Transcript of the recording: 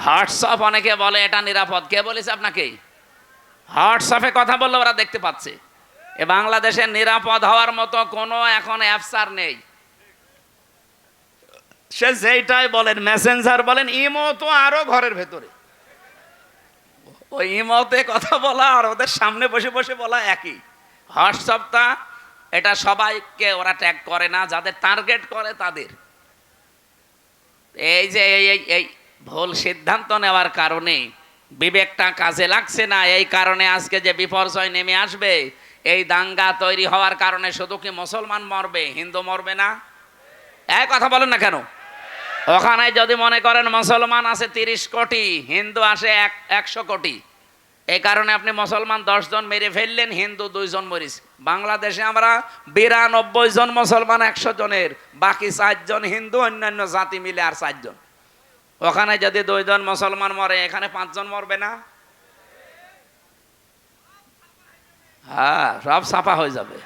WhatsApp অনেকে বলে এটা নিরাপদ, কে বলেছে আপনাকে? হোয়াটসঅ্যাপে কথা বললে ওরা দেখতে পাচ্ছে। এ বাংলাদেশের নিরাপদ হওয়ার মতো কোনো এখন অ্যাপস আর নেই। সে যেইটাই বলেন, মেসেঞ্জার বলেন, ইমো তো আরো ঘরের ভেতরে। ওই ইমোতে কথা বলা আর ওদের সামনে বসে বসে বলা একই। হোয়াটসঅ্যাপটা এটা সবাইকে ওরা ট্যাগ করে না, যাদের টার্গেট করে তাদের। এই যে এই ভুল সিদ্ধান্ত নেওয়ার কারণে বিবেকটা কাজে লাগছে না, এই কারণে আজকে যে বিপর্যয় নেমে আসবে, এই দাঙ্গা তৈরি হওয়ার কারণে শুধু কি মুসলমান মরবে, হিন্দু মরবে না? এই কথা বলেন না কেন? ওখানে যদি মনে করেন মুসলমান আছে 30 কোটি, হিন্দু আসে 100 কোটি, এই কারণে আপনি মুসলমান 10 জন মেরে ফেললেন, হিন্দু 2 জন মরিস। বাংলাদেশে আমরা 92 জন মুসলমান 100 জনের, বাকি 4 জন হিন্দু, অন্যান্য জাতি মিলে আর 4 জন। ওখানে যদি 2 জন মুসলমান মরে, এখানে 5 জন মরবে না? হ্যাঁ, সব ছাপা হয়ে যাবে।